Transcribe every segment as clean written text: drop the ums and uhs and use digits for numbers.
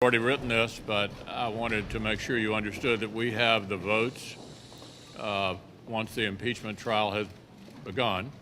already written this, but I wanted to make sure you understood that we have the votes once the impeachment trial has begun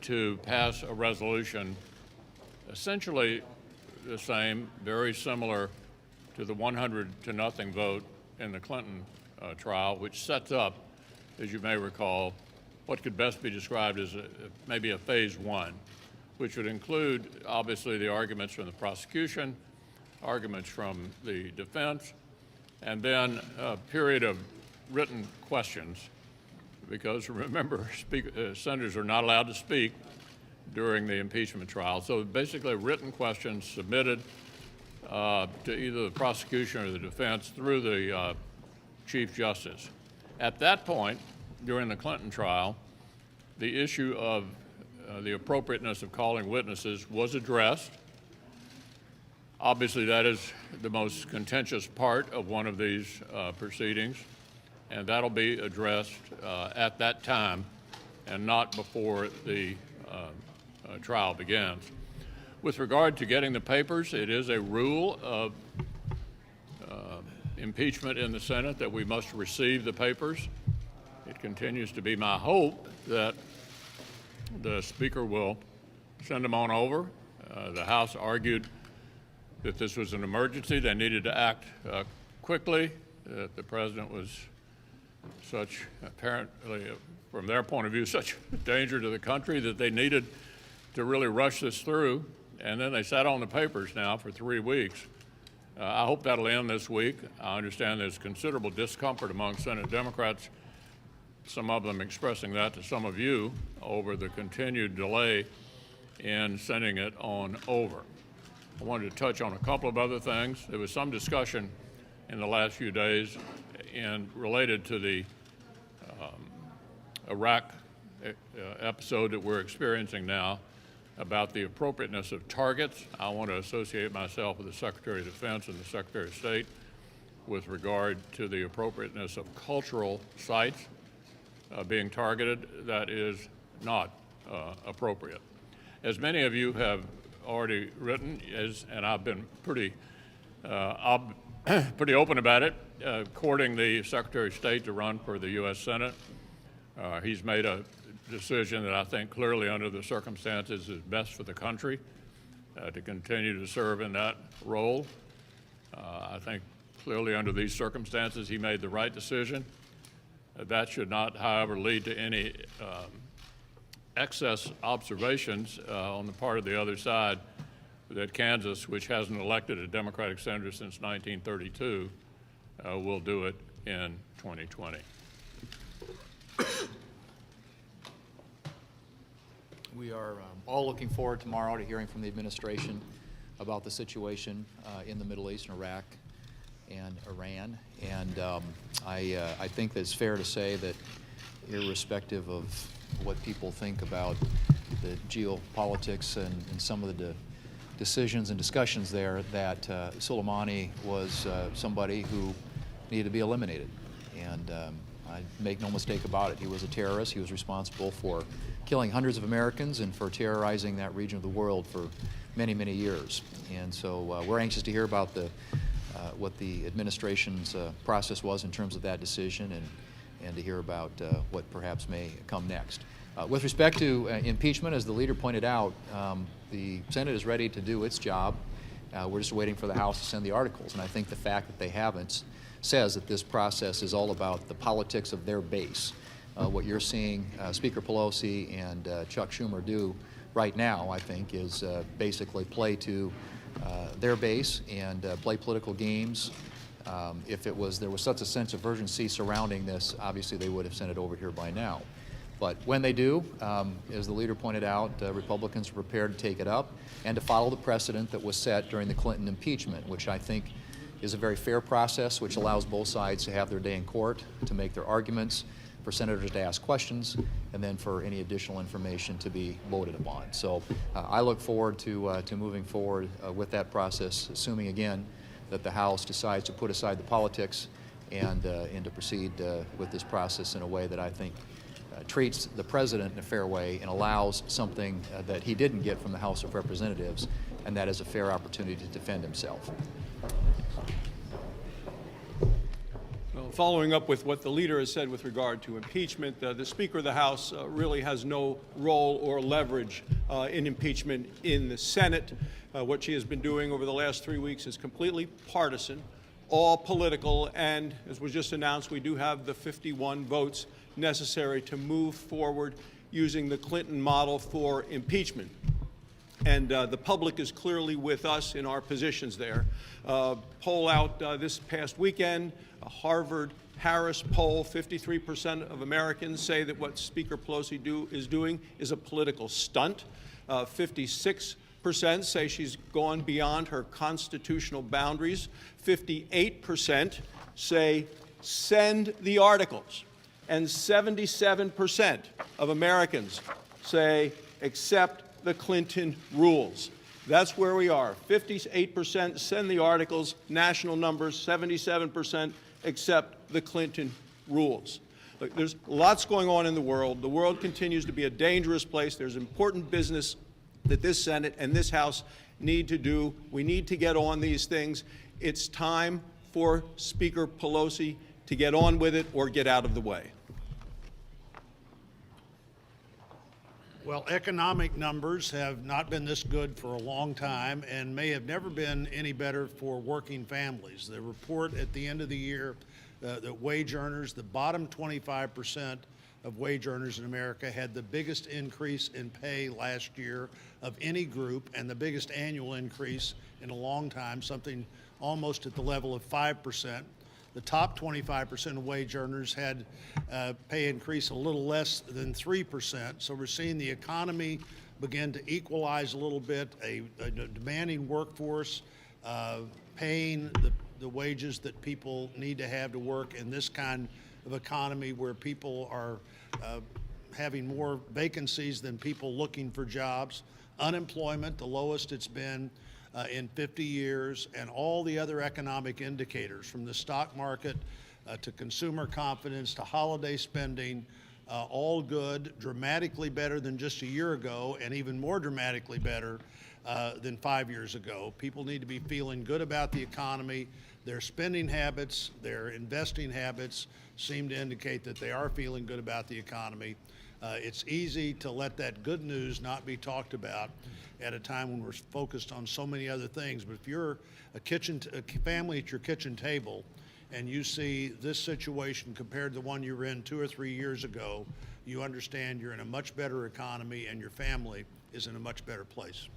to pass a resolution essentially the same, very similar to the 100-0 vote in the Clinton trial, which sets up, as you may recall, what could best be described as maybe a phase one, which would include, obviously, the arguments from the prosecution, arguments from the defense, and then a period of written questions, because remember, senators are not allowed to speak during the impeachment trial. So basically, written questions submitted to either the prosecution or the defense through the Chief Justice. At that point, during the Clinton trial, the issue of the appropriateness of calling witnesses was addressed. Obviously, that is the most contentious part of one of these proceedings, and that'll be addressed at that time and not before the trial begins. With regard to getting the papers, it is a rule of impeachment in the Senate that we must receive the papers. It continues to be my hope that the Speaker will send them on over. The House argued that this was an emergency. They needed to act quickly, that the President was such, apparently, from their point of view, such a danger to the country that they needed to really rush this through. And then they sat on the papers now for 3 weeks. I hope that'll end this week. I understand there's considerable discomfort among Senate Democrats, some of them expressing that to some of you, over the continued delay in sending it on over. I wanted to touch on a couple of other things. There was some discussion in the last few days related to the Iraq episode that we're experiencing now about the appropriateness of targets. I want to associate myself with the Secretary of Defense and the Secretary of State with regard to the appropriateness of cultural sites being targeted. That is not appropriate. As many of you have already written, and I've been pretty open about it, courting the Secretary of State to run for the U.S. Senate. He's made a decision that I think clearly under the circumstances is best for the country to continue to serve in that role. I think clearly under these circumstances he made the right decision. That should not, however, lead to any excess observations on the part of the other side that Kansas, which hasn't elected a Democratic senator since 1932, will do it in 2020. We are all looking forward tomorrow to hearing from the administration about the situation in the Middle East, in Iraq and Iran. And I think that it's fair to say that irrespective of what people think about the geopolitics and some of the decisions and discussions there, that Soleimani was somebody who needed to be eliminated. And I make no mistake about it. He was a terrorist. He was responsible for killing hundreds of Americans and for terrorizing that region of the world for many, many years. And so we're anxious to hear about what the administration's process was in terms of that decision, and to hear about what perhaps may come next. With respect to impeachment, as the leader pointed out, the Senate is ready to do its job. We're just waiting for the House to send the articles, and I think the fact that they haven't says that this process is all about the politics of their base. What you're seeing Speaker Pelosi and Chuck Schumer do right now, I think, is basically play to their base and play political games. If there was such a sense of urgency surrounding this, obviously they would have sent it over here by now. But when they do, as the leader pointed out, Republicans are prepared to take it up and to follow the precedent that was set during the Clinton impeachment, which I think is a very fair process, which allows both sides to have their day in court, to make their arguments, for senators to ask questions, and then for any additional information to be voted upon. So I look forward to moving forward with that process, assuming again that the House decides to put aside the politics and to proceed with this process in a way that I think treats the President in a fair way and allows something that he didn't get from the House of Representatives, and that is a fair opportunity to defend himself. Well, following up with what the leader has said with regard to impeachment, the Speaker of the House really has no role or leverage in impeachment in the Senate. What she has been doing over the last 3 weeks is completely partisan, all political, and as was just announced, we do have the 51 votes necessary to move forward using the Clinton model for impeachment. And the public is clearly with us in our positions there. Poll out this past weekend, a Harvard-Harris poll, 53% of Americans say that what Speaker Pelosi is doing is a political stunt. 56% say she's gone beyond her constitutional boundaries. 58% say send the articles. And 77% of Americans say accept the Clinton rules. That's where we are. 58% send the articles, national numbers, 77% accept the Clinton rules. Look, there's lots going on in the world. The world continues to be a dangerous place. There's important business that this Senate and this House need to do. We need to get on these things. It's time for Speaker Pelosi to get on with it or get out of the way. Well, economic numbers have not been this good for a long time and may have never been any better for working families. The report at the end of the year that wage earners, the bottom 25% of wage earners in America, had the biggest increase in pay last year of any group and the biggest annual increase in a long time, something almost at the level of 5%. The top 25% of wage earners had pay increase a little less than 3%. So we're seeing the economy begin to equalize a little bit, a demanding workforce, paying the wages that people need to have to work in this kind of economy where people are having more vacancies than people looking for jobs. Unemployment, the lowest it's been in 50 years, and all the other economic indicators from the stock market to consumer confidence to holiday spending, all good, dramatically better than just a year ago, and even more dramatically better than 5 years ago. People need to be feeling good about the economy. Their spending habits, their investing habits seem to indicate that they are feeling good about the economy. It's easy to let that good news not be talked about at a time when we're focused on so many other things. But if you're a family at your kitchen table and you see this situation compared to the one you were in 2 or 3 years ago, you understand you're in a much better economy and your family is in a much better place.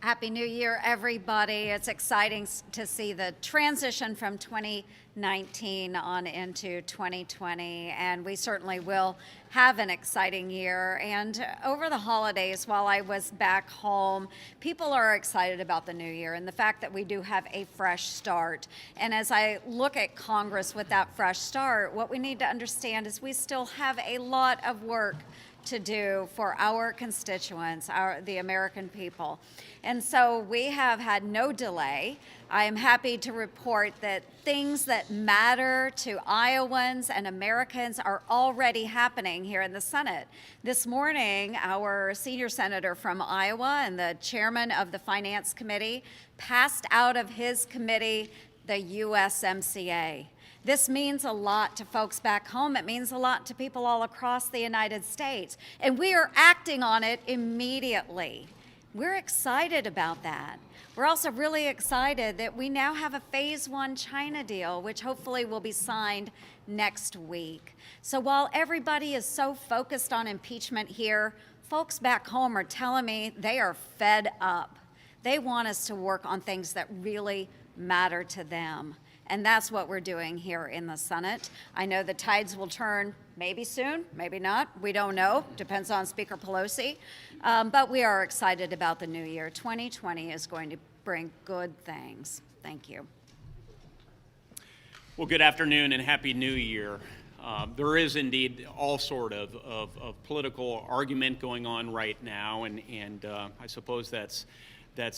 Happy New Year, everybody. It's exciting to see the transition from 2019 on into 2020, and we certainly will have an exciting year. And over the holidays, while I was back home, people are excited about the new year and the fact that we do have a fresh start. And as I look at Congress with that fresh start, what we need to understand is we still have a lot of work to do for our constituents, the American people. And so we have had no delay. I am happy to report that things that matter to Iowans and Americans are already happening here in the Senate. This morning, our senior senator from Iowa and the chairman of the Finance Committee passed out of his committee the USMCA. This means a lot to folks back home. It means a lot to people all across the United States. And we are acting on it immediately. We're excited about that. We're also really excited that we now have a Phase 1 China deal, which hopefully will be signed next week. So while everybody is so focused on impeachment here, folks back home are telling me they are fed up. They want us to work on things that really matter to them. And that's what we're doing here in the Senate. I know the tides will turn maybe soon, maybe not. We don't know. Depends on Speaker Pelosi. But we are excited about the new year. 2020 is going to bring good things. Thank you. Well, good afternoon and Happy New Year. There is indeed all sort of political argument going on right now, and I suppose that's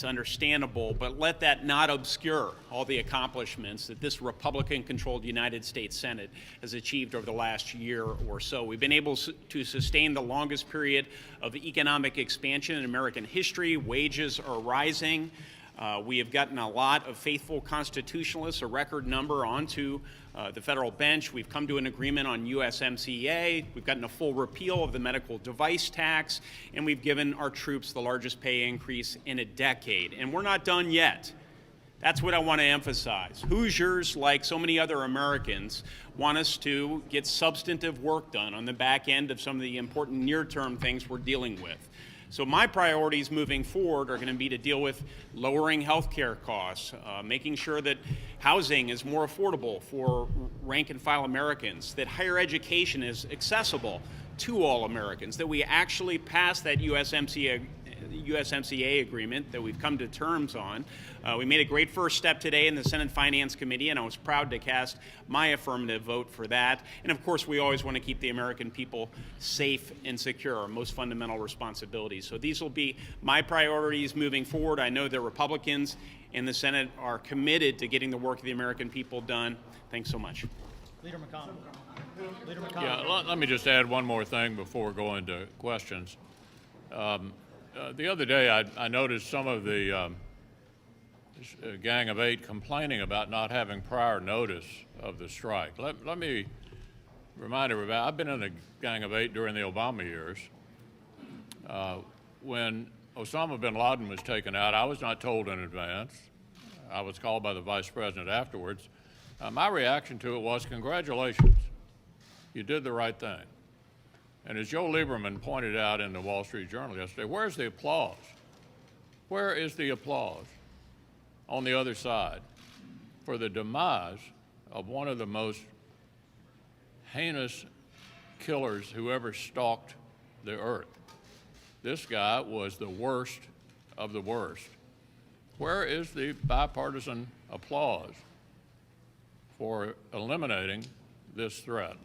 understandable, but let that not obscure all the accomplishments that this Republican-controlled United States Senate has achieved over the last year or so. We've been able to sustain the longest period of economic expansion in American history. Wages are rising. We have gotten a lot of faithful constitutionalists, a record number, onto the federal bench. We've come to an agreement on USMCA. We've gotten a full repeal of the medical device tax, and we've given our troops the largest pay increase in a decade. And we're not done yet. That's what I want to emphasize. Hoosiers, like so many other Americans, want us to get substantive work done on the back end of some of the important near-term things we're dealing with. So my priorities moving forward are going to be to deal with lowering health care costs, making sure that housing is more affordable for rank-and-file Americans, that higher education is accessible to all Americans, that we actually pass that USMCA agreement that we've come to terms on. We made a great first step today in the Senate Finance Committee, and I was proud to cast my affirmative vote for that. And of course, we always want to keep the American people safe and secure, our most fundamental responsibilities. So these will be my priorities moving forward. I know the Republicans in the Senate are committed to getting the work of the American people done. Thanks so much. Leader McConnell. Leader McConnell. Yeah, let me just add one more thing before going to questions. The other day, I noticed some of the Gang of Eight complaining about not having prior notice of the strike. Let me remind everybody, I've been in the Gang of Eight during the Obama years. When Osama bin Laden was taken out, I was not told in advance. I was called by the vice president afterwards. My reaction to it was, congratulations, you did the right thing. And as Joe Lieberman pointed out in the Wall Street Journal yesterday, where's the applause? Where is the applause on the other side for the demise of one of the most heinous killers who ever stalked the earth? This guy was the worst of the worst. Where is the bipartisan applause for eliminating this threat?